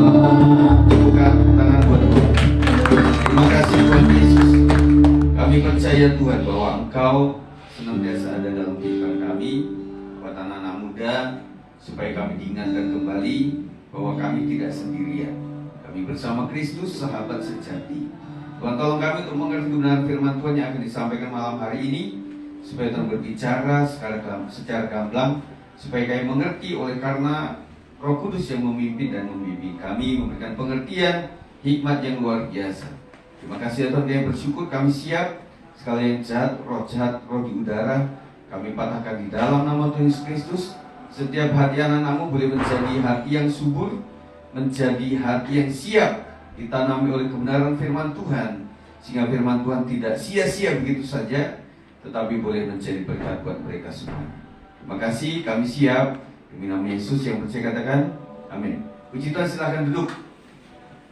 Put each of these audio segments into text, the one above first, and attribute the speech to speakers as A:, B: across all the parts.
A: Buka tangan buat Tuhan. Terima kasih Tuhan Yesus. Kami percaya Tuhan bahwa Engkau senantiasa ada dalam kehidupan kami, buat anak-anak muda, supaya kami diingatkan kembali bahwa kami tidak sendirian. Kami bersama Kristus, sahabat sejati. Tuhan tolong kami untuk mengerti kebenaran firman Tuhan yang akan disampaikan malam hari ini, supaya Tuhan berbicara secara gamblang, supaya kami mengerti oleh karena Roh Kudus yang memimpin dan membimbing kami, memberikan pengertian, hikmat yang luar biasa. Terima kasih Tuhan, kami bersyukur, kami siap. Segala yang jahat, roh di udara, kami patahkan di dalam nama Tuhan Yesus Kristus. Setiap hati anak-anakmu boleh menjadi hati yang subur, menjadi hati yang siap ditanami oleh kebenaran firman Tuhan, sehingga firman Tuhan tidak sia-sia begitu saja, tetapi boleh menjadi berkat buat mereka semua. Terima kasih, kami siap. Demi nama Yesus yang percaya katakan amin. Puji Tuhan, silahkan duduk.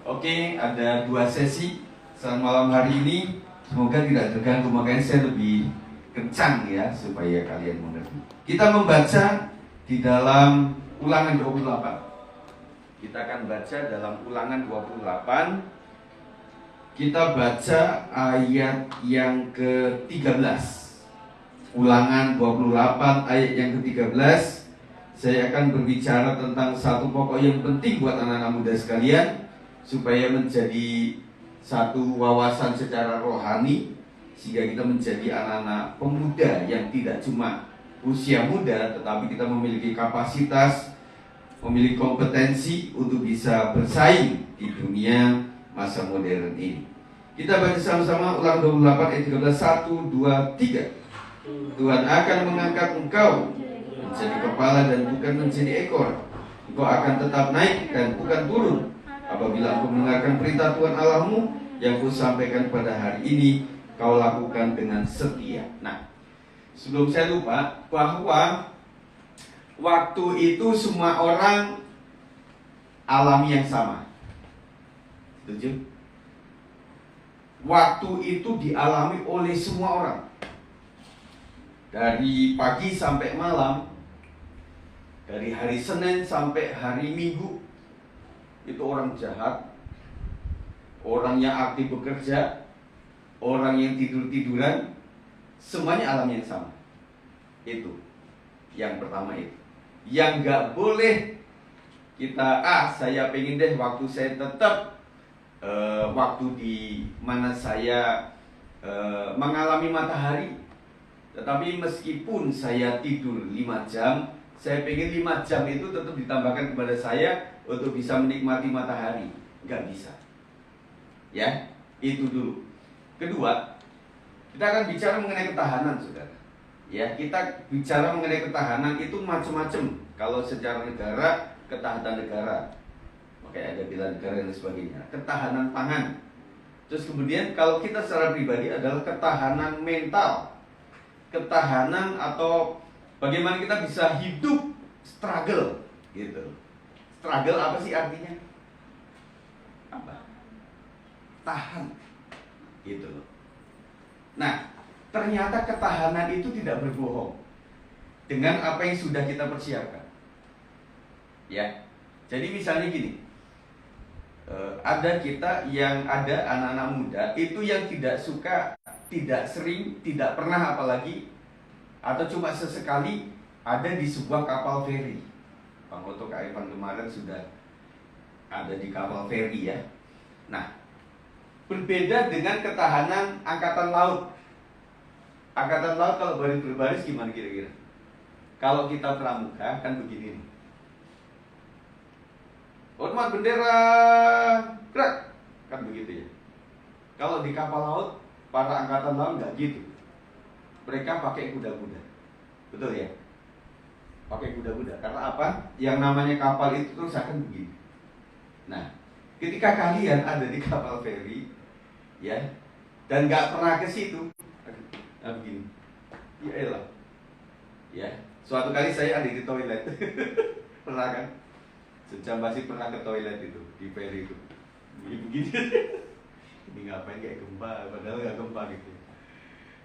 A: Oke, ada 2 sesi saat malam hari ini. Semoga tidak terganggu, makanya saya lebih kencang ya, supaya kalian mengerti. Kita membaca di dalam Ulangan 28. Kita akan baca dalam Ulangan 28. Kita baca ayat yang ke-13. Ulangan 28 ayat yang ke-13. Saya akan berbicara tentang satu pokok yang penting buat anak-anak muda sekalian, supaya menjadi satu wawasan secara rohani, sehingga kita menjadi anak-anak pemuda yang tidak cuma usia muda, tetapi kita memiliki kapasitas, memiliki kompetensi untuk bisa bersaing di dunia masa modern ini. Kita baca sama-sama Ulangan 28 ayat 13, 1, 2, 3. Tuhan akan mengangkat engkau menjadi kepala dan bukan menjadi ekor. Engkau akan tetap naik dan bukan turun, apabila engkau mendengarkan perintah Tuhan Allahmu yang kusampaikan pada hari ini, kau lakukan dengan setia. Nah, sebelum saya lupa, bahwa waktu itu semua orang alami yang sama. Setuju? Waktu itu dialami oleh semua orang. Dari pagi sampai malam, dari hari Senin sampai hari Minggu, itu orang jahat, orang yang aktif bekerja, orang yang tidur-tiduran, semuanya alami yang sama. Itu yang pertama itu. Yang gak boleh kita, saya pengen deh waktu saya tetap waktu di mana saya mengalami matahari, tetapi meskipun saya tidur 5 jam, saya pengen 5 jam itu tetap ditambahkan kepada saya untuk bisa menikmati matahari. Gak bisa. Ya, itu dulu. Kedua, kita akan bicara mengenai ketahanan, saudara. Ya, kita bicara mengenai ketahanan itu macam-macam. Kalau secara negara, ketahanan negara, makanya ada bela negara dan sebagainya. Ketahanan pangan. Terus kemudian kalau kita secara pribadi adalah ketahanan mental, ketahanan atau bagaimana kita bisa hidup struggle, gitu. Struggle apa sih artinya? Apa? Tahan, gitu loh. Nah, ternyata ketahanan itu tidak berbohong dengan apa yang sudah kita persiapkan. Ya, jadi misalnya gini, ada kita yang ada anak-anak muda itu yang tidak suka, tidak sering, tidak pernah apalagi, atau cuma sesekali ada di sebuah kapal feri. Bang Oto Kak Evan kemarin sudah ada di kapal feri ya. Nah, berbeda dengan ketahanan angkatan laut. Angkatan laut kalau baris berbaris gimana kira-kira? Kalau kita pramuka kan begini nih. Hormat bendera, gerak, kan begitu ya. Kalau di kapal laut, para angkatan laut nggak gitu. Mereka pakai kuda-kuda, betul ya? Pakai kuda-kuda. Karena apa? Yang namanya kapal itu terus akan begini. Nah, ketika kalian ada di kapal feri, ya, dan nggak pernah ke situ, begini, ya elah, ya. Suatu kali saya ada di toilet, pernah kan? Sejam pasti pernah ke toilet itu di feri itu, begini. Ini ngapain kayak gempa, padahal nggak gempa gitu.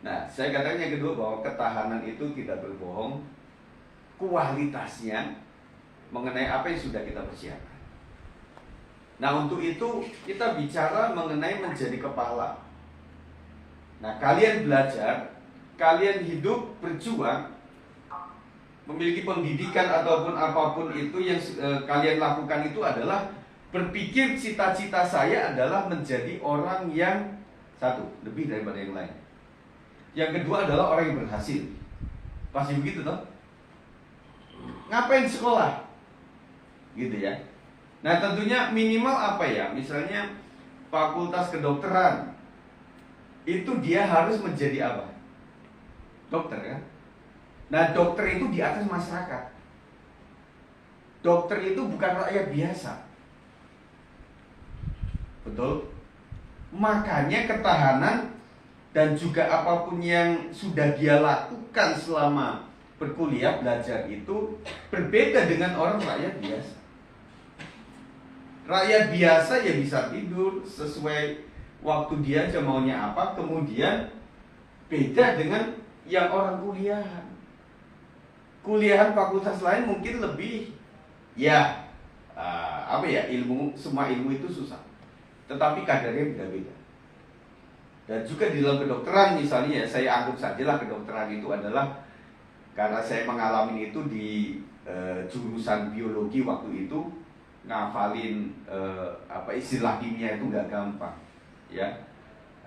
A: Nah, saya katakan yang kedua bahwa ketahanan itu tidak berbohong. Kualitasnya mengenai apa yang sudah kita persiapkan. Nah, untuk itu kita bicara mengenai menjadi kepala. Nah, kalian belajar, kalian hidup, berjuang, memiliki pendidikan ataupun apapun itu yang kalian lakukan itu adalah berpikir cita-cita saya adalah menjadi orang yang satu, lebih daripada yang lain. Yang kedua adalah orang yang berhasil. Pasti begitu toh? Ngapain sekolah? Gitu ya. Nah, tentunya minimal apa ya? Misalnya fakultas kedokteran. Itu dia harus menjadi apa? Dokter kan? Nah, dokter itu di atas masyarakat. Dokter itu bukan rakyat biasa. Betul? Makanya ketahanan dan juga apapun yang sudah dia lakukan selama berkuliah, belajar itu berbeda dengan orang rakyat biasa. Rakyat biasa ya bisa tidur sesuai waktu dia aja maunya apa, kemudian beda dengan yang orang kuliahan. Kuliahan fakultas lain mungkin lebih ya ilmu, semua ilmu itu susah, tetapi kadarnya beda-beda. Dan juga di dalam kedokteran misalnya, saya anggap sajalah kedokteran itu adalah, karena saya mengalami itu di jurusan biologi waktu itu, ngafalin istilah kimia itu nggak gampang ya.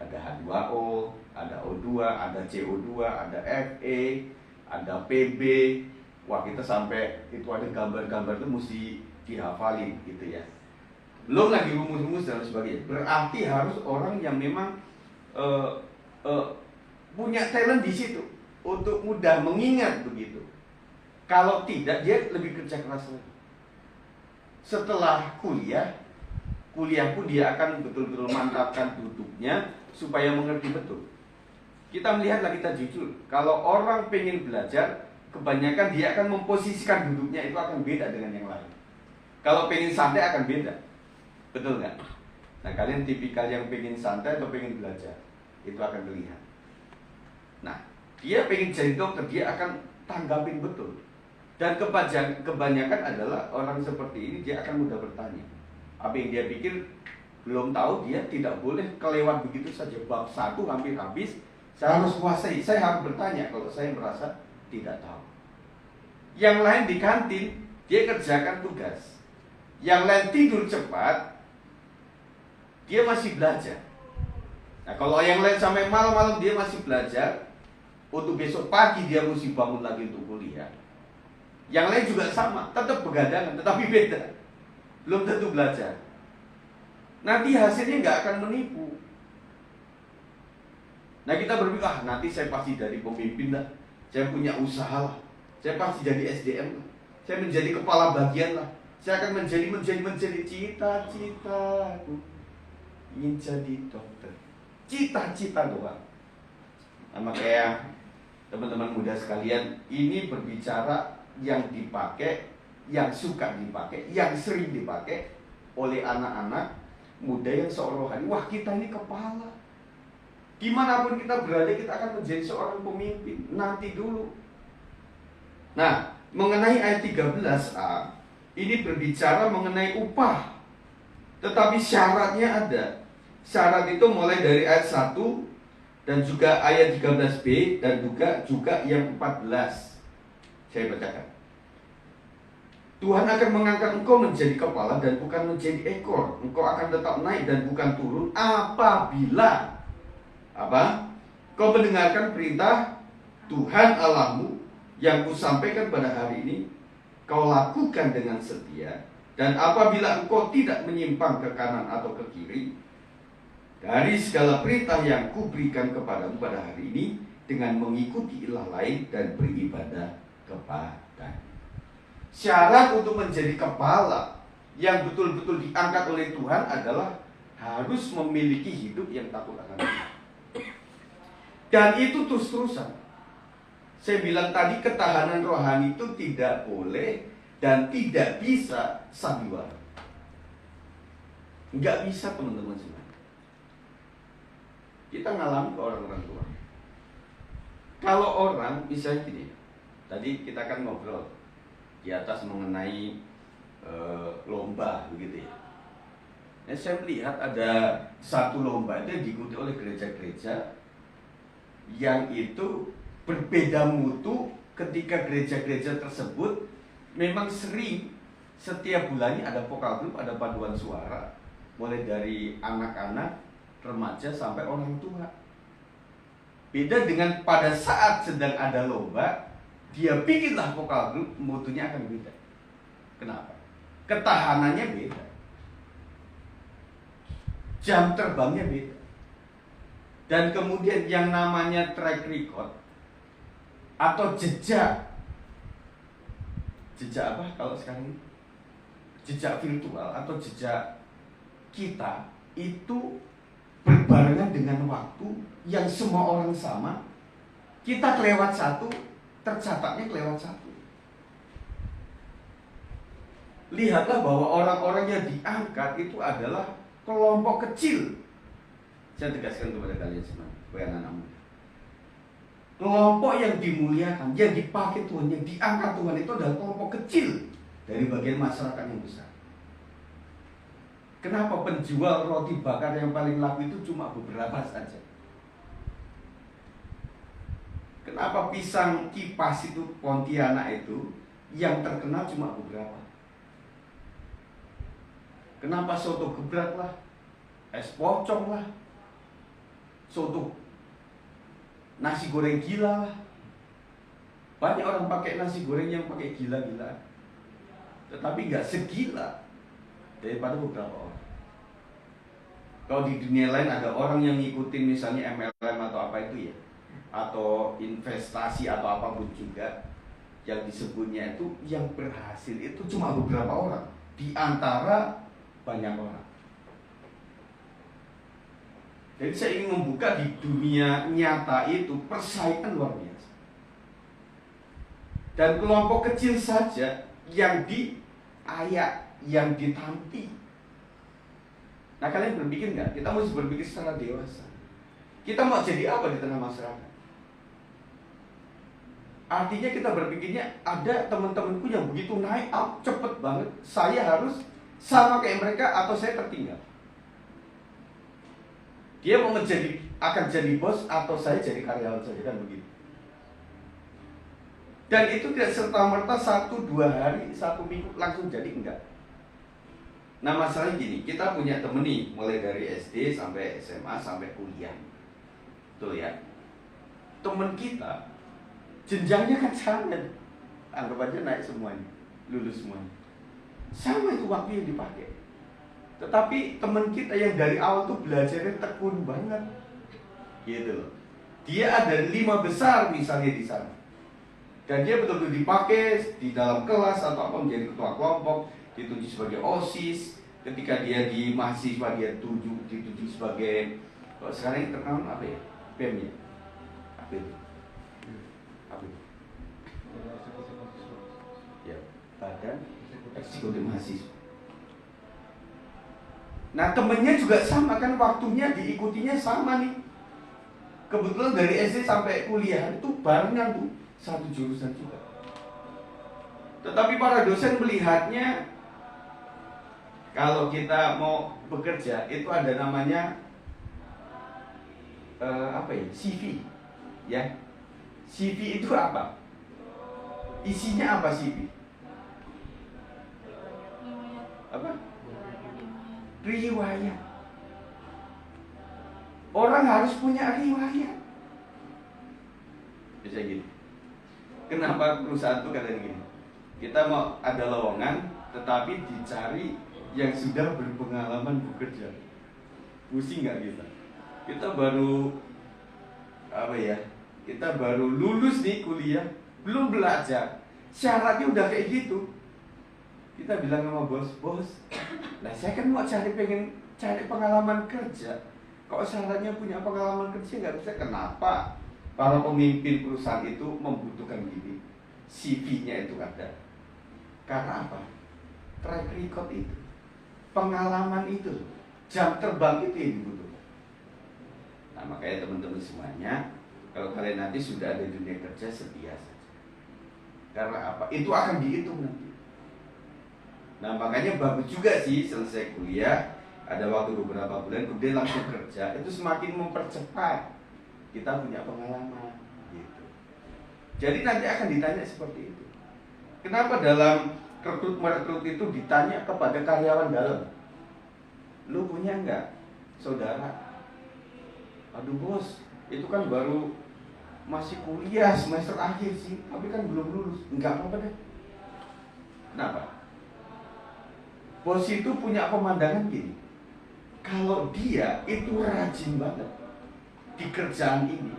A: Ada H2O, ada O2, ada CO2, ada Fe, ada Pb. Wah, kita sampai itu ada gambar-gambar itu mesti dihafalin gitu ya. Belum lagi rumus-rumus dan sebagainya. Berarti harus orang yang memang punya talent di situ untuk mudah mengingat begitu. Kalau tidak, dia lebih kerja keras lagi. Setelah kuliah pun dia akan betul-betul mantapkan duduknya supaya mengerti betul. Kita melihatlah, kita jujur, kalau orang pengen belajar, kebanyakan dia akan memposisikan duduknya itu akan beda dengan yang lain. Kalau pengen santai akan beda, betul nggak? Nah, kalian tipikal yang pengen santai atau pengen belajar, itu akan terlihat. Nah, dia pengen jadi dokter, dia akan tanggapin betul. Dan kebanyakan adalah orang seperti ini, dia akan mudah bertanya. Apa yang dia pikir belum tahu, dia tidak boleh kelewat begitu saja. Bab 1 hampir habis, saya harus kuasai, saya harus bertanya kalau saya merasa tidak tahu. Yang lain di kantin, dia kerjakan tugas. Yang lain tidur cepat, dia masih belajar. Nah, kalau yang lain sampai malam-malam dia masih belajar, untuk besok pagi dia mesti bangun lagi untuk kuliah. Yang lain juga sama, tetap begadangan, tetapi beda. Belum tentu belajar. Nanti hasilnya nggak akan menipu. Nah, kita berpikir, nanti saya pasti jadi pemimpin lah, saya punya usaha lah, saya pasti jadi SDM lah, saya menjadi kepala bagian lah, saya akan menjadi cita-citaku ingin jadi dokter. Cita-cita doang. Sama kayak teman-teman muda sekalian, ini berbicara yang dipakai, yang suka dipakai, yang sering dipakai oleh anak-anak muda yang seolah hari, wah kita ini kepala. Dimanapun kita berada, kita akan menjadi seorang pemimpin. Nanti dulu. Nah, mengenai ayat 13a, ini berbicara mengenai upah. Tetapi syaratnya ada. Syarat itu mulai dari ayat 1 dan juga ayat 13b dan juga yang 14. Saya bacakan. Tuhan akan mengangkat engkau menjadi kepala dan bukan menjadi ekor. Engkau akan tetap naik dan bukan turun apabila kau mendengarkan perintah Tuhan Allahmu yang kusampaikan pada hari ini, kau lakukan dengan setia, dan apabila engkau tidak menyimpang ke kanan atau ke kiri dari segala perintah yang kuberikan kepadamu pada hari ini, dengan mengikuti ilah lain dan beribadah kepadanya. Syarat untuk menjadi kepala yang betul-betul diangkat oleh Tuhan adalah harus memiliki hidup yang takut akan Tuhan. Dan itu terus-terusan. Saya bilang tadi, ketahanan rohani itu tidak boleh dan tidak bisa sandiwara. Nggak bisa, teman-teman semua. Kita ngalami ke orang-orang tua. Kalau orang, misalnya gini, tadi kita kan ngobrol di atas mengenai lomba begitu ya. Saya melihat ada satu lomba itu yang diikuti oleh gereja-gereja yang itu berbeda mutu ketika gereja-gereja tersebut memang sering setiap bulannya ada vokal group, ada paduan suara, mulai dari anak-anak, remaja sampai orang tua. Beda dengan pada saat sedang ada lomba, dia bikinlah vokal group, mutunya akan beda. Kenapa? Ketahanannya beda, jam terbangnya beda. Dan kemudian yang namanya track record atau jejak apa kalau sekarang ini? Jejak virtual atau jejak kita itu berbarengan dengan waktu yang semua orang sama. Kita kelewat satu, tercatatnya kelewat satu. Lihatlah bahwa orang-orang yang diangkat itu adalah kelompok kecil. Saya tegaskan kepada kalian semua, kepada anak muda. Kelompok yang dimuliakan, yang dipakai Tuhan, yang diangkat Tuhan itu adalah kelompok kecil dari bagian masyarakat yang besar. Kenapa penjual roti bakar yang paling laku itu cuma beberapa saja? Kenapa pisang kipas itu Pontianak itu yang terkenal cuma beberapa? Kenapa soto gebrek lah, es pocong lah, soto nasi goreng gila lah. Banyak orang pakai nasi goreng yang pakai gila-gila, tetapi nggak segila daripada beberapa orang. Kalau di dunia lain ada orang yang ngikutin misalnya MLM atau apa itu ya, atau investasi atau apapun juga, yang disebutnya itu yang berhasil itu cuma beberapa orang di antara banyak orang. Jadi saya ingin membuka di dunia nyata itu persaingan luar biasa. Dan kelompok kecil saja yang diayak, yang ditampi. Nah, kalian berpikir nggak? Kita mesti berpikir secara dewasa. Kita mau jadi apa di tengah masyarakat? Artinya kita berpikirnya ada teman-temanku yang begitu naik up cepet banget, saya harus sama kayak mereka atau saya tertinggal. Dia mau akan jadi bos atau saya jadi karyawan saja, kan begitu. Dan itu tidak serta-merta 1-2 hari, 1 minggu langsung jadi, enggak. Nah, masalahnya gini, kita punya temen nih, mulai dari SD sampai SMA sampai kuliah. Betul ya? Temen kita jenjangnya kan sama. Anggap aja naik semuanya, lulus semuanya. Sama itu waktu yang dipakai. Tetapi teman kita yang dari awal tuh belajarnya tekun banget, gitu loh. Dia ada 5 besar misalnya di sana, dan dia betul-betul dipakai di dalam kelas atau apa, menjadi ketua kelompok, ditunjuk sebagai OSIS. Ketika dia di mahasiswa dia ditunjuk sebagai, kalau sekarang yang terkenal apa ya? BEM ya? Apa itu? Apa itu? Ya, Badan Eksekutif Mahasiswa. Nah, temennya juga sama kan, waktunya diikutinya sama nih. Kebetulan dari SD sampai kuliah itu barengan tuh, satu jurusan juga. Tetapi para dosen melihatnya, kalau kita mau bekerja itu ada namanya apa ya? CV, ya. CV itu apa? Isinya apa CV? Apa? Riwayat. Orang harus punya riwayat. Bisa gini. Kenapa perusahaan itu kata gini? Kita mau ada lowongan, tetapi dicari yang sudah berpengalaman bekerja. Pusing nggak kita? Kita baru apa ya? Kita baru lulus nih kuliah, belum belajar. Syaratnya udah kayak gitu. Kita bilang sama bos, nah saya kan mau pengen cari pengalaman kerja. Kok syaratnya punya pengalaman kerja nggak bisa? Kenapa? Para pemimpin perusahaan itu membutuhkan gini, CV-nya itu ada. Karena apa? Track record itu, pengalaman itu, jam terbang itu yang dibutuhkan. Nah, makanya teman-teman semuanya, kalau kalian nanti sudah ada di dunia kerja, setia saja. Karena apa? Itu akan dihitung nanti. Nah, makanya bagus juga sih selesai kuliah, ada waktu beberapa bulan, kemudian langsung kerja, itu semakin mempercepat kita punya pengalaman gitu. Jadi nanti akan ditanya seperti itu. Kenapa dalam merekrut itu ditanya kepada karyawan dalam, lu punya nggak saudara? Aduh bos, itu kan baru masih kuliah semester akhir sih, tapi kan belum lulus. Enggak apa-apa deh. Kenapa? Bos itu punya pemandangan gini, kalau dia itu rajin banget di kerjaan ini,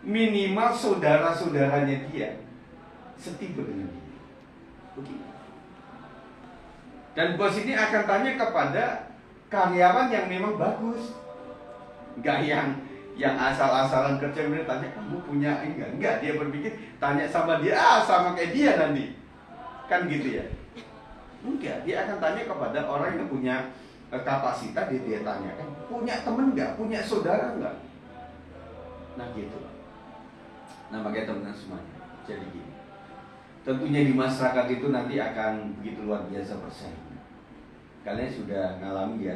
A: minimal saudara-saudaranya dia setipe dengan dia. Begitu. Dan bos ini akan tanya kepada karyawan yang memang bagus, nggak yang asal-asalan kerja. Kemudian tanya, kamu punya enggak? Dia berpikir tanya sama dia, sama kayak dia nanti, kan gitu ya? Enggak, dia akan tanya kepada orang yang punya kapasitas. Dia tanyakan, punya temen nggak, punya saudara nggak? Nah gitu. Nah makanya teman-teman semuanya, jadi gini, tentunya di masyarakat itu nanti akan begitu luar biasa persaingan. Kalian sudah ngalami ya,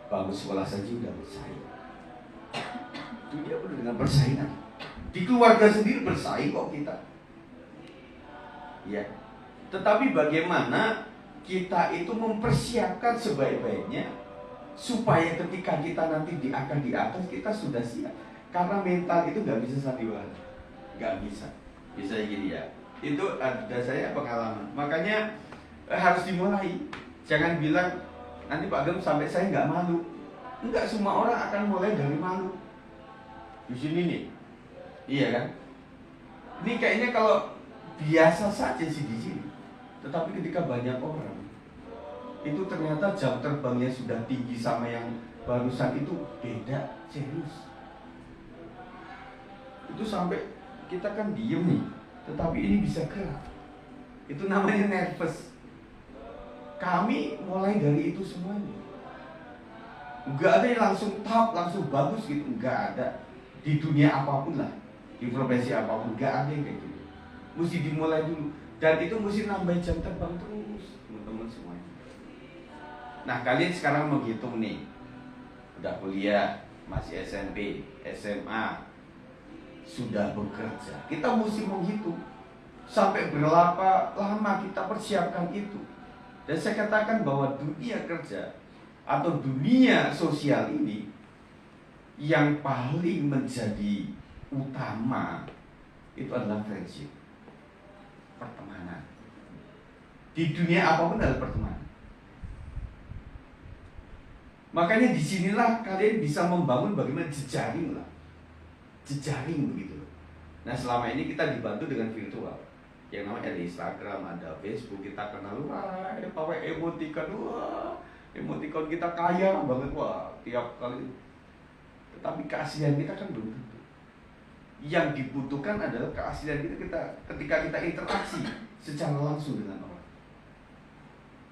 A: bagus sekolah saja sudah bersaing. Dunia penuh dengan persaingan. Di keluarga sendiri bersaing kok kita. Ya. Tetapi bagaimana kita itu mempersiapkan sebaik-baiknya supaya ketika kita nanti akan di atas, kita sudah siap. Karena mental itu nggak bisa sandiwara, nggak bisa. Bisa gini ya. Itu ada saya pengalaman. Makanya harus dimulai. Jangan bilang nanti Pak Gem sampai saya nggak malu. Enggak, semua orang akan mulai dari malu. Di sini nih, iya kan? Ini kayaknya kalau biasa saja sih di sini. Tetapi ketika banyak orang, itu ternyata jam terbangnya sudah tinggi sama yang barusan itu beda, serius. Itu sampai kita kan diem nih, tetapi ini bisa gerak. Itu namanya nervous. Kami mulai dari itu semuanya. Enggak ada yang langsung top, langsung bagus gitu, enggak ada. Di dunia apapun lah, di profesi apapun, enggak ada yang kayak gitu. Mesti dimulai dulu. Dan itu mesti nambah jam terbang terus, teman-teman semuanya. Nah kalian sekarang mau hitung nih, udah kuliah, masih SMP, SMA, sudah bekerja. Kita mesti menghitung sampai berapa lama kita persiapkan itu. Dan saya katakan bahwa dunia kerja atau dunia sosial ini yang paling menjadi utama itu adalah friendship, pertemanan. Di dunia apapun adalah pertemanan. Makanya disinilah kalian bisa membangun bagaimana jejaring lah, jejaring begitu. Nah selama ini kita dibantu dengan virtual, yang namanya ada Instagram, ada Facebook, kita kenal, wah pakai emoticon, wah emoticon kita kaya banget, wah tiap kali. Tetapi keaslian kita kan belum tentu. Yang dibutuhkan adalah keaslian kita ketika kita interaksi secara langsung dengan orang.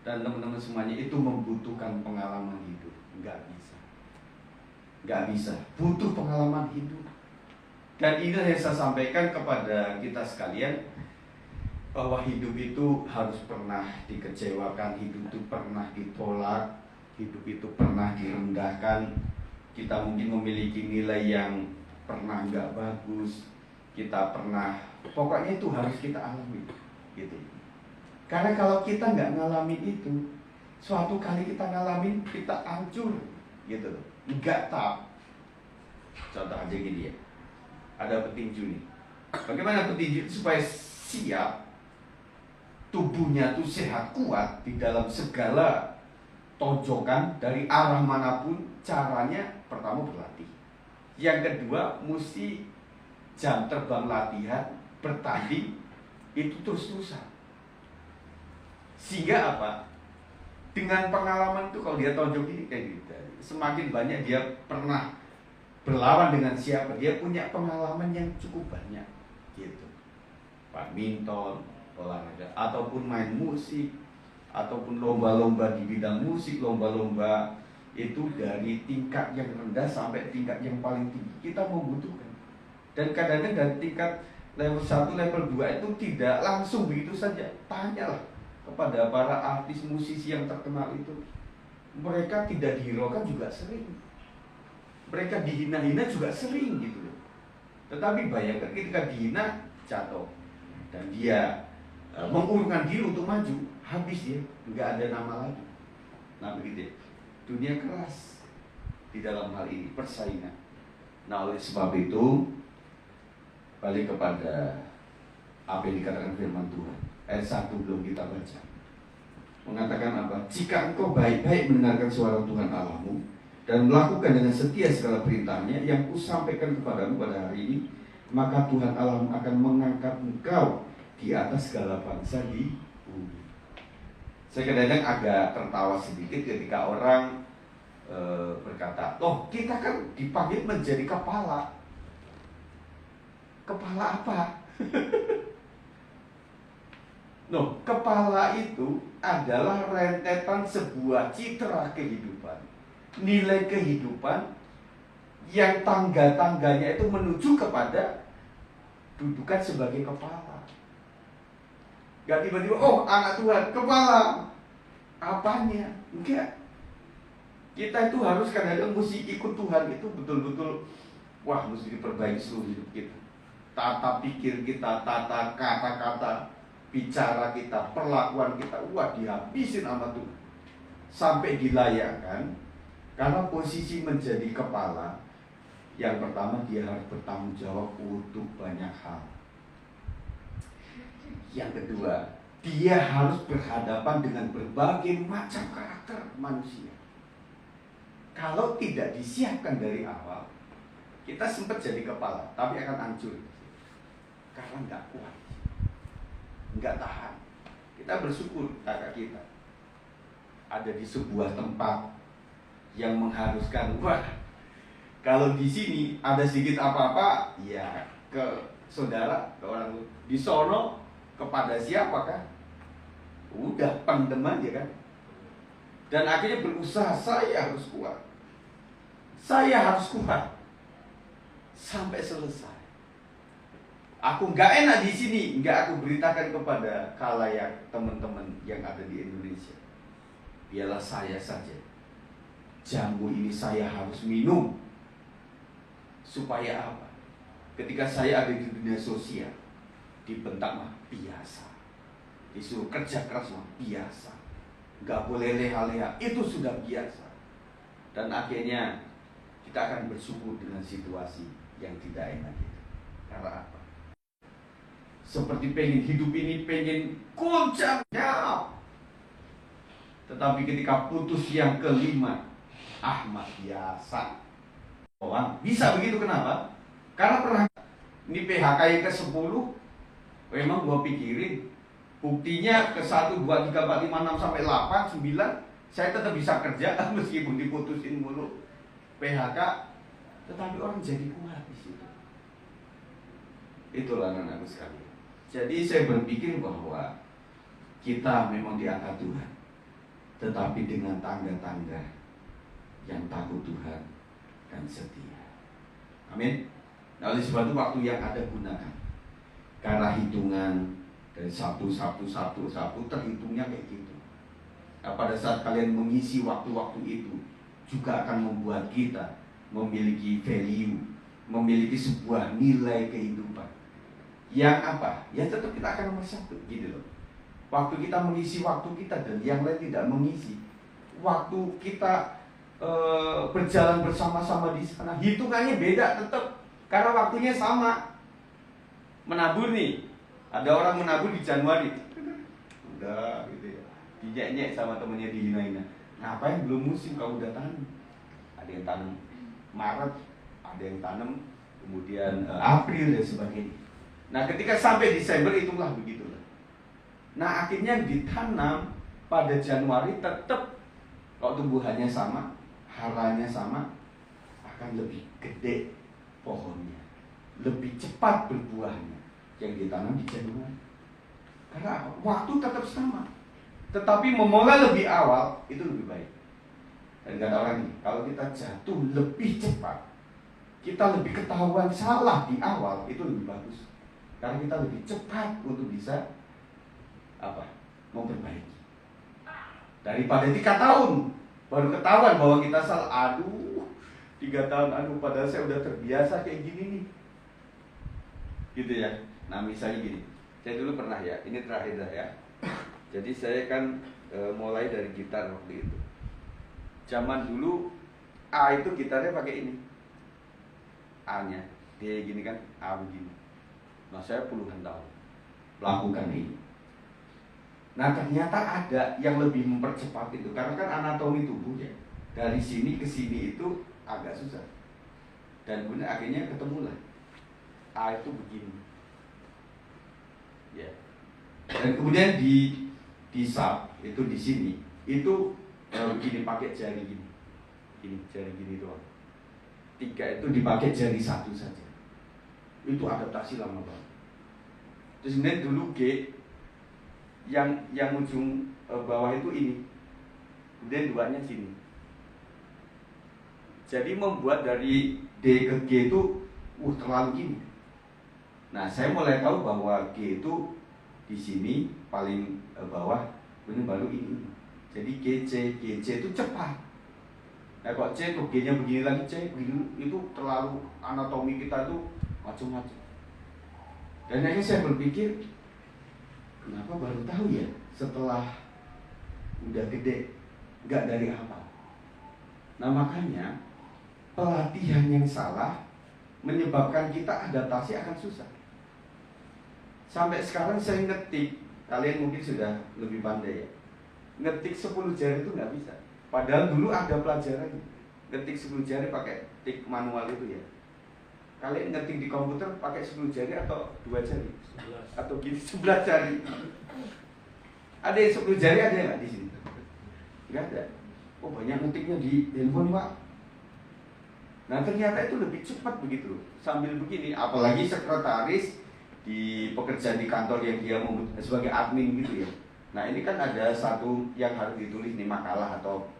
A: Dan teman-teman semuanya itu membutuhkan pengalaman hidup. Nggak bisa, butuh pengalaman hidup. Dan ini yang saya sampaikan kepada kita sekalian, bahwa hidup itu harus pernah dikecewakan, hidup itu pernah ditolak, hidup itu pernah direndahkan. Kita mungkin memiliki nilai yang pernah nggak bagus, kita pernah, pokoknya itu harus kita alami gitu. Karena kalau kita nggak ngalamin itu, suatu kali kita ngalamin, kita hancur gitu, nggak tahu. Contoh aja gini ya, ada petinju nih. Bagaimana petinju supaya siap, tubuhnya tuh sehat kuat di dalam segala tonjokan dari arah manapun? Caranya pertama berlatih, yang kedua mesti jam terbang latihan, bertanding itu terus-terusan. Sehingga apa? Dengan pengalaman itu kalau dia tonjok ini kayak gitu, semakin banyak dia pernah berlawan dengan siapa, dia punya pengalaman yang cukup banyak gitu. Badminton, olahraga, ataupun main musik, ataupun lomba-lomba di bidang musik, lomba-lomba itu dari tingkat yang rendah sampai tingkat yang paling tinggi kita membutuhkan. Dan kadang-kadang dari tingkat level 1, level 2 itu tidak langsung begitu saja. Tanyalah kepada para artis musisi yang terkenal itu, Mereka tidak dihiraukan juga sering. Mereka dihina-hina juga sering gitu loh. Tetapi bayangkan ketika dihina, jatuh. Dan dia mengurungkan diri untuk maju, habis dia, nggak ada nama lagi. Nah begitu ya. Dunia keras di dalam hal ini, persaingan. Nah oleh sebab itu, balik kepada apa yang dikatakan firman Tuhan. Ayat 1 belum kita baca. Mengatakan apa? Jika engkau baik-baik mendengarkan suara Tuhan Allahmu dan melakukan dengan setia segala perintahnya yang kusampaikan kepadamu pada hari ini, maka Tuhan Allahmu akan mengangkat engkau di atas segala bangsa di bumi. Saya kadang-kadang agak tertawa sedikit ketika orang berkata, "Loh, kita kan dipanggil menjadi kepala." Kepala apa? Loh, kepala itu adalah rentetan sebuah citra kehidupan, nilai kehidupan yang tangga-tangganya itu menuju kepada dudukan sebagai kepala. Gak tiba-tiba, oh anak Tuhan, kepala. Apanya? Enggak. Kita itu harus kadang-kadang mesti ikut Tuhan itu betul-betul, wah mesti diperbaiki seluruh hidup kita. Tata pikir kita, tata kata-kata, bicara kita, perlakuan kita, wah dihabisin sama Tuhan. Sampai dilayakkan, karena posisi menjadi kepala, yang pertama dia harus bertanggung jawab untuk banyak hal. Yang kedua, dia harus berhadapan dengan berbagai macam karakter manusia. Kalau tidak disiapkan dari awal, kita sempat jadi kepala, tapi akan hancur. Karena nggak kuat, nggak tahan. Kita bersyukur kakak kita ada di sebuah tempat yang mengharuskan, wah kalau di sini ada sedikit apa-apa, ya ke saudara, ke orang di sono, kepada siapakah? Udah pendem aja kan. Dan akhirnya berusaha, saya harus kuat, saya harus kuat sampai selesai. Aku nggak enak di sini, nggak aku beritakan kepada khalayak teman-teman yang ada di Indonesia. Biarlah saya saja. Jamu ini saya harus minum. Supaya apa? Ketika saya ada di dunia sosial, dibentak mah biasa, disuruh kerja keras mah biasa, nggak boleh leha-leha, itu sudah biasa. Dan akhirnya kita akan bersyukur dengan situasi yang tidak enak itu. Karena apa? Seperti pengen hidup ini, pengen kuncangnya. Tetapi ketika putus yang kelima, Ahmad biasa. Orang bisa begitu, kenapa? Karena pernah ini PHK yang ke-10, memang gua pikirin buktinya ke-1, 2, 3, 4, 5, 6 sampai 8, 9 saya tetap bisa kerja meskipun diputusin mulu PHK, tetapi orang jadi kuat di situ. Itulah anak-anakku sekalian. Jadi saya berpikir bahwa kita memang diangkat Tuhan, tetapi dengan tangga-tangga yang takut Tuhan dan setia. Amin. Nah, oleh sebab itu waktu yang ada gunakan. Karena hitungan dari satu terhitungnya kayak gitu. Nah, pada saat kalian mengisi waktu-waktu itu, juga akan membuat kita memiliki value, memiliki sebuah nilai kehidupan. Yang apa? Ya tetap kita akan nomor 1 gitu loh. Waktu kita mengisi waktu kita dan yang lain tidak mengisi. Waktu kita berjalan bersama-sama di sana, hitungannya beda tetap. Karena waktunya sama. Menabur nih, ada orang menabur di Januari. Udah gitu ya. Dinyek-nyek sama temennya, dihina-hina. Ngapain belum musim kau udah tanam? Ada yang tanam Maret, ada yang tanam kemudian April dan sebagainya. Nah ketika sampai Desember itulah begitulah. Nah akhirnya ditanam pada Januari tetap kalau tumbuhannya sama, haranya sama, akan lebih gede pohonnya, lebih cepat berbuahnya yang ditanam di Januari. Karena waktu tetap sama, tetapi memulai lebih awal itu lebih baik. Dan kata orang ini, kalau kita jatuh lebih cepat, kita lebih ketahuan salah di awal, itu lebih bagus. Karena kita lebih cepat untuk bisa memperbaiki. Daripada 3 tahun Baru ketahuan bahwa kita salah. Aduh, 3 tahun, aduh, padahal saya udah terbiasa kayak gini nih. Gitu ya. Nah misalnya gini, saya dulu pernah ya, ini terakhir dah ya. Jadi saya kan mulai dari gitar waktu itu. Zaman dulu A itu gitarnya pakai ini, A-nya, D gini kan, A begini. Nah saya puluhan tahun melakukan ini. Nah ternyata ada yang lebih mempercepat itu, karena kan anatomi tubuh ya, dari sini ke sini itu agak susah. Dan kemudian akhirnya ketemulah A itu begini, ya. Dan kemudian di sub itu di sini itu begini pakai jari gini, ini jari gini doang. 3 itu dipakai jari 1 saja. Itu adaptasi lama banget. Terus kemudian dulu G yang ujung bawah itu ini, kemudian 2-nya sini. Jadi membuat dari D ke G itu terlalu gini. Nah saya mulai tahu bahwa G itu di sini paling bawah, kemudian baru ini. Jadi G C itu cepat. Nah kok C tuh G-nya begini lagi, C begini, itu terlalu anatomi kita tuh macam-macam. Dan akhirnya saya berpikir, kenapa baru tahu ya setelah udah gede, nggak dari awal. Nah makanya pelatihan yang salah menyebabkan kita adaptasi akan susah. Sampai sekarang saya ngetik, kalian mungkin sudah lebih pandai ya, ngetik 10 jari itu nggak bisa. Padahal dulu ada pelajarannya, ngetik 10 jari pakai tik manual itu ya. Kalian ngetik di komputer pakai 10 jari atau 2 jari? 11. Atau gini 11 jari. Ada yang 10 jari, ada yang nggak di sini? Nggak ada. Oh banyak ngetiknya di handphone Pak. Nah ternyata itu lebih cepat begitu. Sambil begini, apalagi sekretaris di pekerjaan di kantor yang dia sebagai admin gitu ya. Nah ini kan ada satu yang harus ditulis nih, makalah atau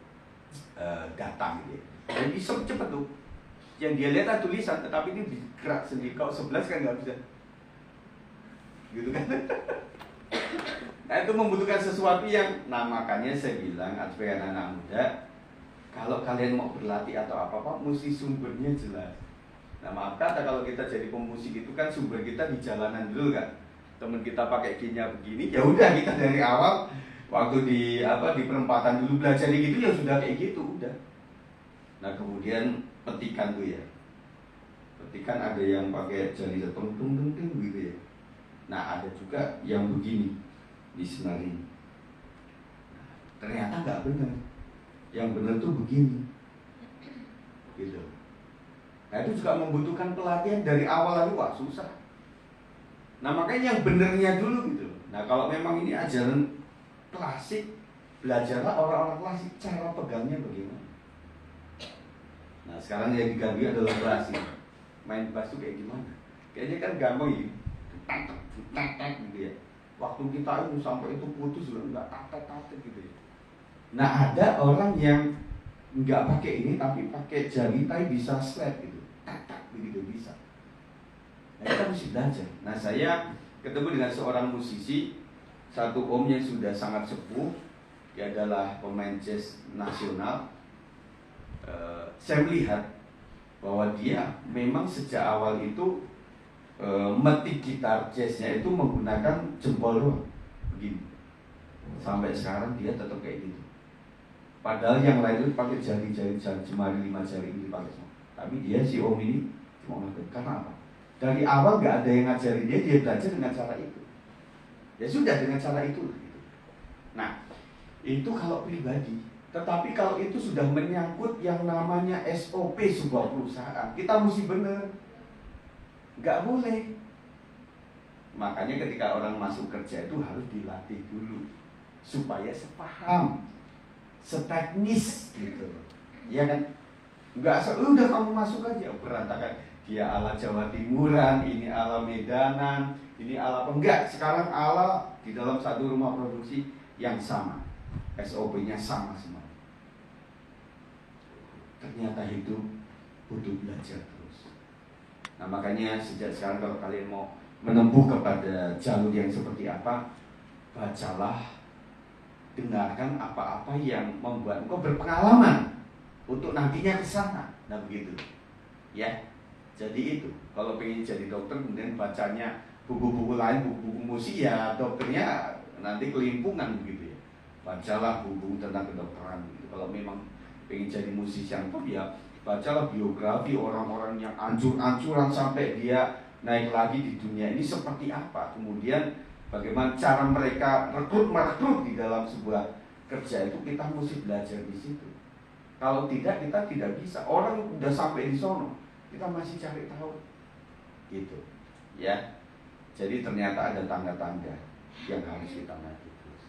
A: data gitu ya. Dan bisa cepet tuh. Yang dia lihat ada tulisan, tetapi ini bergerak sendiri. Kalau 11 kan nggak bisa, gitu kan? Nah itu membutuhkan sesuatu yang, nah makanya saya bilang sebagai anak muda, kalau kalian mau berlatih atau apa-apa, mesti sumbernya jelas. Nah maaf kata kalau kita jadi pemusik itu kan sumber kita di jalanan dulu kan. Temen kita pakai G-nya begini, ya udah kita dari awal waktu di perempatan dulu belajar gitu ya sudah kayak gitu udah. Nah kemudian petikan tuh ya, petikan ada yang pakai jari tung gitu ya. Nah ada juga yang begini di senar ini. Nah, ternyata nggak benar. Yang benar tuh begini, gitu. Nah itu juga membutuhkan pelatihan dari awal lagi, wah susah. Nah makanya yang benernya dulu gitu. Nah kalau memang ini ajaran klasik, belajarlah orang-orang klasik cara pegangnya bagaimana. Nah sekarang yang diganggu adalah bass. Main bass itu kayak gimana? Kayaknya kan gampang ya, tak gitu ya. Waktu kita ini sampai itu putus juga nggak tak gitu ya. Nah ada orang yang nggak pakai ini tapi pakai jari tapi bisa slap gitu, tak begitu bisa. Nah kita mesti belajar. Nah saya ketemu dengan seorang musisi, satu om yang sudah sangat sepuh, dia adalah pemain jazz nasional. Saya melihat bahwa dia memang sejak awal itu metik gitar jazznya itu menggunakan jempol doang, begini. Sampai sekarang dia tetap kayak gitu. Padahal yang lain itu pakai jari-jari jemari 5 jari ini dipakai semua. Tapi dia si om ini cuma ngapain? Karena apa? Dari awal nggak ada yang ngajarin dia belajar dengan cara itu. Ya sudah dengan cara itu. Nah itu kalau pribadi. Tetapi kalau itu sudah menyangkut yang namanya SOP sebuah perusahaan, kita mesti benar. Nggak boleh. Makanya ketika orang masuk kerja itu harus dilatih dulu supaya sepaham, seteknis gitu, ya kan? Nggak udah kamu masuk aja berantakan. Dia ala Jawa Timuran, ini ala Medanan, ini ala apa? Enggak, sekarang ala di dalam satu rumah produksi yang sama, SOP-nya sama semua. Ternyata hidup butuh belajar terus. Nah makanya sejak sekarang kalau kalian mau menempuh kepada jalur yang seperti apa, bacalah dengarkan apa-apa yang membuat engkau berpengalaman untuk nantinya ke sana. Nah begitu. Ya. Jadi itu, kalau pengen jadi dokter kemudian bacanya buku-buku lain, buku-buku musik, ya dokternya nanti kelimpungan begitu ya. Bacalah buku tentang kedokteran gitu. Kalau memang pengen jadi musisi yang top, ya bacalah biografi orang-orang yang ancur-ancuran sampai dia naik lagi di dunia ini seperti apa. Kemudian bagaimana cara mereka merekrut di dalam sebuah kerja itu, kita mesti belajar di situ. Kalau tidak, kita tidak bisa. Orang udah sampai di sono, kita masih cari tahu, gitu, ya. Jadi ternyata ada tanda-tanda yang harus kita mati terus.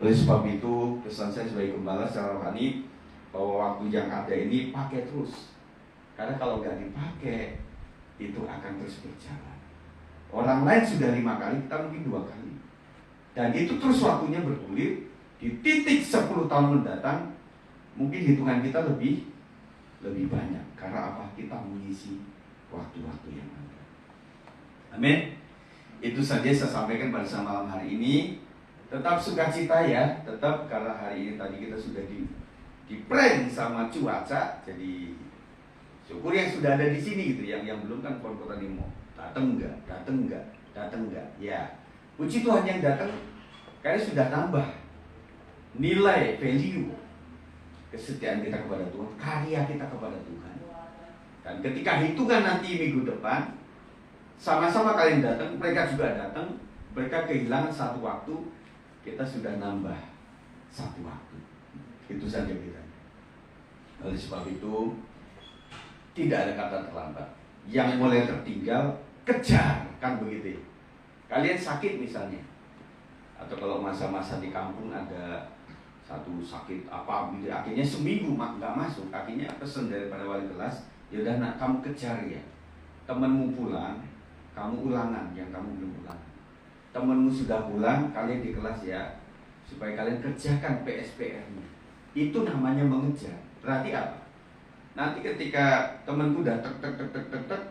A: Oleh sebab itu, pesan saya sebagai gembala secara rohani bahwa waktu yang ada ini pakai terus. Karena kalau nggak dipakai, itu akan terus berjalan. Orang lain sudah 5 kali, kita mungkin 2 kali. Dan itu terus waktunya bergulir. Di titik 10 tahun mendatang, mungkin hitungan kita lebih banyak. Karena apa? Kita mengisi waktu-waktu yang ada. Amin. Itu saja saya sampaikan pada malam hari ini. Tetap sukacita ya. Tetap, karena hari ini tadi kita sudah di prank sama cuaca. Jadi syukur yang sudah ada di sini gitu. Yang belum kan kota Nimo. Datang enggak. Ya. Puji Tuhan yang datang karena sudah nambah nilai value kesetiaan kita kepada Tuhan, karya kita kepada Tuhan. Dan ketika hitungan nanti minggu depan, sama-sama kalian datang, mereka juga datang, mereka kehilangan satu waktu, kita sudah nambah satu waktu. Itu saja kita. Oleh sebab itu, tidak ada kata terlambat. Yang mulai tertinggal, kejar, kan begitu. Kalian sakit misalnya, atau kalau masa-masa di kampung ada satu sakit apa gitu, akhirnya seminggu nggak masuk, akhirnya pesan daripada wali kelas, ya udah nak, kamu kejar ya, temanmu pulang, kamu ulangan yang kamu belum ulang. Temanmu sudah pulang, kalian di kelas ya, supaya kalian kerjakan PSPR-nya. Itu namanya mengejar. Berarti apa? Nanti ketika temanku udah tek,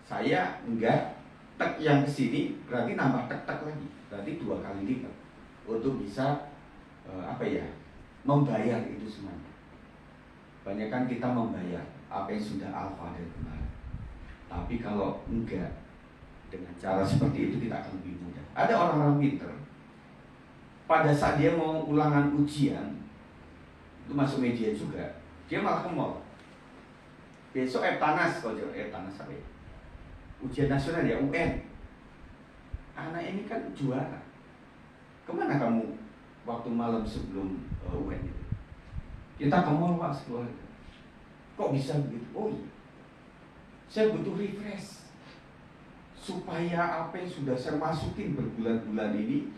A: saya enggak, tek yang kesini, berarti nambah tek lagi, berarti 2 kali lipat untuk bisa membayar itu semuanya. Banyak kan kita membayar apa yang sudah alfa dari kemarin. Tapi kalau enggak, dengan cara seperti itu kita akan lebih mudah. Ada orang-orang pinter, pada saat dia mau ulangan ujian, itu masuk media juga, dia malah ke mall. Besok Eptanas, kalau Eptanas apa ya? Ujian nasional ya, UN. Anak ini kan juara. Kemana kamu waktu malam sebelum UN itu? Kita ke mall Pak sekeluarga. Kok bisa begitu? Oh iya, saya butuh refresh supaya apa yang sudah saya masukin berbulan-bulan ini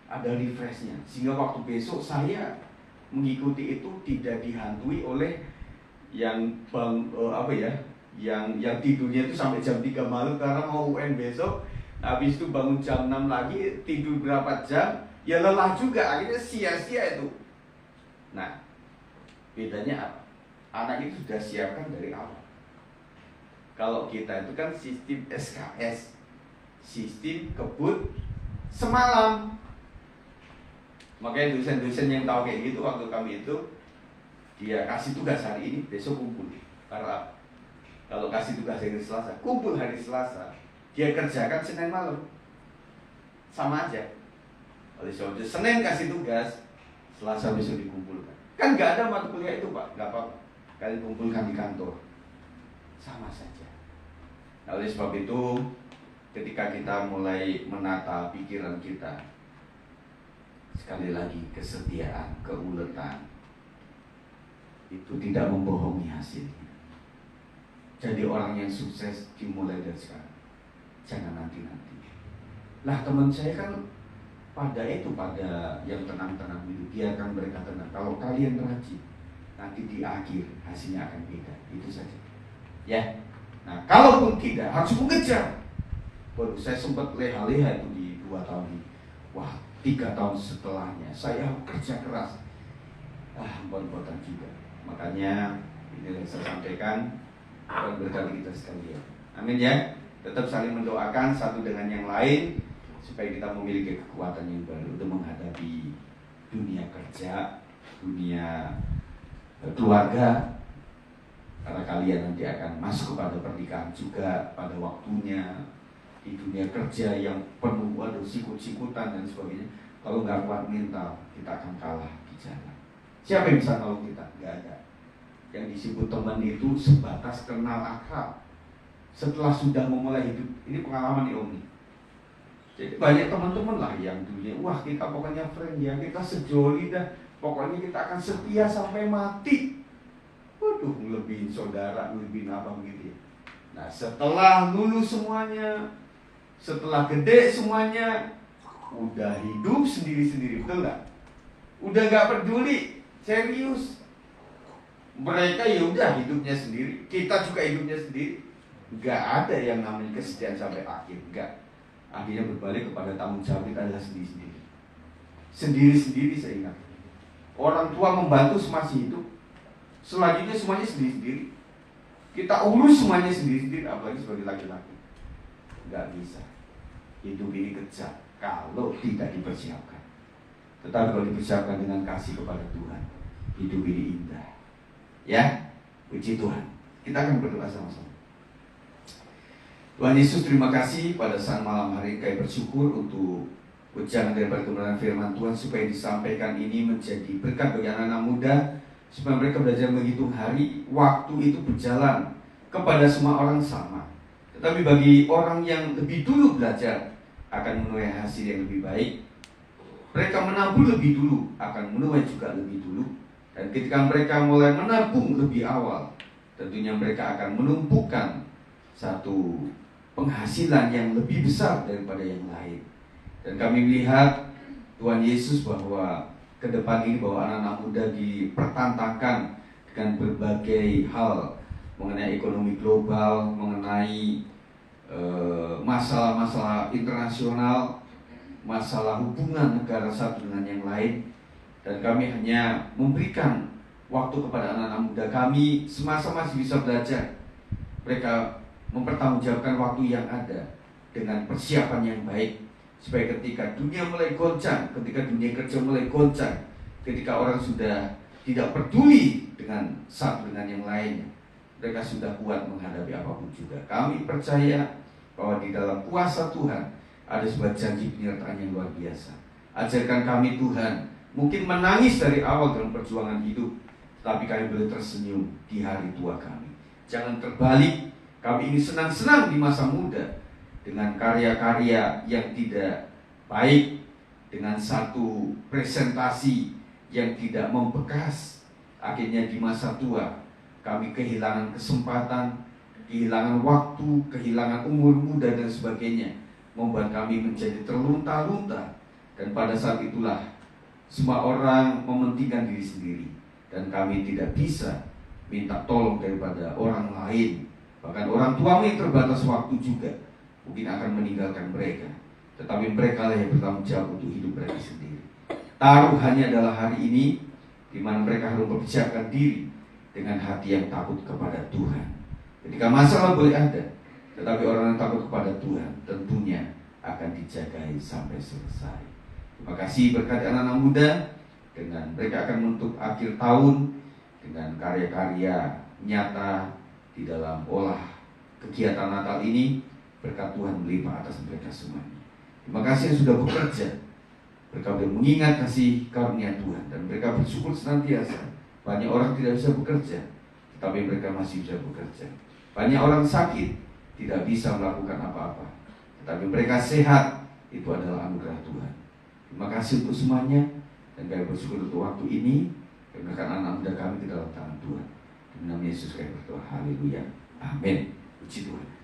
A: ada refreshnya, sehingga waktu besok saya mengikuti itu tidak dihantui oleh yang yang tidurnya itu sampai jam 3 malam karena mau UN besok. Habis itu bangun jam 6 lagi, tidur berapa jam, ya lelah juga, akhirnya sia-sia itu. Nah, bedanya apa? Anak itu sudah siapkan dari awal. Kalau kita itu kan sistem SKS, sistem kebut semalam. Makanya dosen-dosen yang tahu kayak gitu, waktu kami itu, dia kasih tugas hari ini, besok kumpul. Karena kalau kasih tugas hari Selasa, kumpul hari Selasa, dia kerjakan Senin malam, sama aja. Oleh sebab itu Senin kasih tugas, Selasa besok dikumpulkan. Kan nggak ada mata kuliah itu Pak, nggak apa-apa. Kalian kumpulkan di kantor, sama saja. Nah, oleh sebab itu, ketika kita mulai menata pikiran kita, sekali lagi kesetiaan, keuletan, itu tidak membohongi hasilnya. Jadi orang yang sukses dimulai dari sekarang, jangan nanti-nanti. Lah teman saya kan pada yang tenang-tenang itu, biarkan mereka tenang. Kalau kalian rajin, nanti di akhir hasilnya akan beda. Itu saja. Ya. Nah, kalaupun tidak, harus mengejar. Waduh, saya sempat leha-leha itu di 2 tahun ini. Wah, 3 tahun setelahnya saya kerja keras. Bon-botan juga. Makanya ini yang saya sampaikan, Tuhan berkati kita sekalian. Amin ya. Tetap saling mendoakan satu dengan yang lain supaya kita memiliki kekuatan yang baru untuk menghadapi dunia kerja, dunia keluarga, karena kalian nanti akan masuk kepada pernikahan juga pada waktunya, di dunia kerja yang penuh sikut-sikutan dan sebagainya. Kalau nggak kuat mental, kita akan kalah di jalan. Siapa yang bisa nolong kita? Nggak ada. Yang disebut teman itu sebatas kenal akrab. Setelah sudah memulai hidup, ini pengalaman nih Om nih. Jadi banyak teman-teman lah yang dunia, wah kita pokoknya friend ya, kita sejoli dah, pokoknya kita akan setia sampai mati. Waduh, ngelebihin saudara, ngelebihin apa begitu ya. Nah setelah lulus semuanya, setelah gede semuanya, udah hidup sendiri-sendiri, betul gak? Udah gak peduli, serius. Mereka ya udah hidupnya sendiri, kita juga hidupnya sendiri. Gak ada yang namanya kesetiaan sampai akhir, gak. Akhirnya berbalik kepada tanggung jawab kita adalah sendiri-sendiri. Sendiri-sendiri saya ingat. Orang tua membantu semasih hidup, selanjutnya semuanya sendiri-sendiri. Kita urus semuanya sendiri-sendiri, apalagi sebagai laki-laki. Gak bisa. Hidup ini kejam kalau tidak dipersiapkan. Tetapi kalau dipersiapkan dengan kasih kepada Tuhan, hidup ini indah. Ya, puji Tuhan. Kita akan berdoa sama-sama. Tuhan Yesus, terima kasih pada saat malam hari kami bersyukur untuk ujangan daripada kebenaran firman Tuhan, supaya disampaikan ini menjadi berkat bagi anak-anak muda, supaya mereka belajar menghitung hari, waktu itu berjalan kepada semua orang sama. Tetapi bagi orang yang lebih dulu belajar akan menuai hasil yang lebih baik. Mereka menabung lebih dulu akan menuai juga lebih dulu. Dan ketika mereka mulai menabung lebih awal, tentunya mereka akan menumpukan satu penghasilan yang lebih besar daripada yang lain. Dan kami melihat Tuhan Yesus bahwa ke depan ini bahwa anak-anak muda dipertentangkan dengan berbagai hal mengenai ekonomi global, mengenai masalah-masalah internasional, masalah hubungan negara satu dengan yang lain. Dan kami hanya memberikan waktu kepada anak-anak muda kami semasa masih bisa belajar. Mereka mempertanggungjawabkan waktu yang ada dengan persiapan yang baik, supaya ketika dunia mulai goncang, ketika dunia kerja mulai goncang, ketika orang sudah tidak peduli dengan satu dengan yang lainnya, mereka sudah kuat menghadapi apapun juga. Kami percaya bahwa di dalam kuasa Tuhan ada sebuah janji penyertaan yang luar biasa. Ajarkan kami Tuhan, mungkin menangis dari awal dalam perjuangan hidup, tapi kami boleh tersenyum di hari tua kami. Jangan terbalik. Kami ini senang-senang di masa muda dengan karya-karya yang tidak baik, dengan satu presentasi yang tidak membekas. Akhirnya di masa tua kami kehilangan kesempatan, kehilangan waktu, kehilangan umur muda dan sebagainya, membuat kami menjadi terlunta-lunta. Dan pada saat itulah semua orang mementingkan diri sendiri, dan kami tidak bisa minta tolong daripada orang lain. Bahkan orang tuamu yang terbatas waktu juga mungkin akan meninggalkan mereka, tetapi mereka lah yang bertanggung jawab untuk hidup mereka sendiri. Taruhannya adalah hari ini, di mana mereka harus mempersiapkan diri dengan hati yang takut kepada Tuhan. Ketika masalah boleh ada, tetapi orang yang takut kepada Tuhan tentunya akan dijagai sampai selesai. Terima kasih berkat anak-anak muda, dengan mereka akan menutup akhir tahun dengan karya-karya nyata di dalam olah kegiatan Natal ini. Berkat Tuhan melimpah atas mereka semuanya. Terima kasih yang sudah bekerja, mereka mengingat kasih karunia Tuhan, dan mereka bersyukur senantiasa. Banyak orang tidak bisa bekerja, tetapi mereka masih bisa bekerja. Banyak orang sakit, tidak bisa melakukan apa-apa, tetapi mereka sehat. Itu adalah anugerah Tuhan. Terima kasih untuk semuanya, dan kami bersyukur untuk waktu ini. Kami berikan anak muda kami ke dalam tangan Tuhan. Dalam nama Yesus kami berdoa. Haleluya. Amin. Puji Tuhan.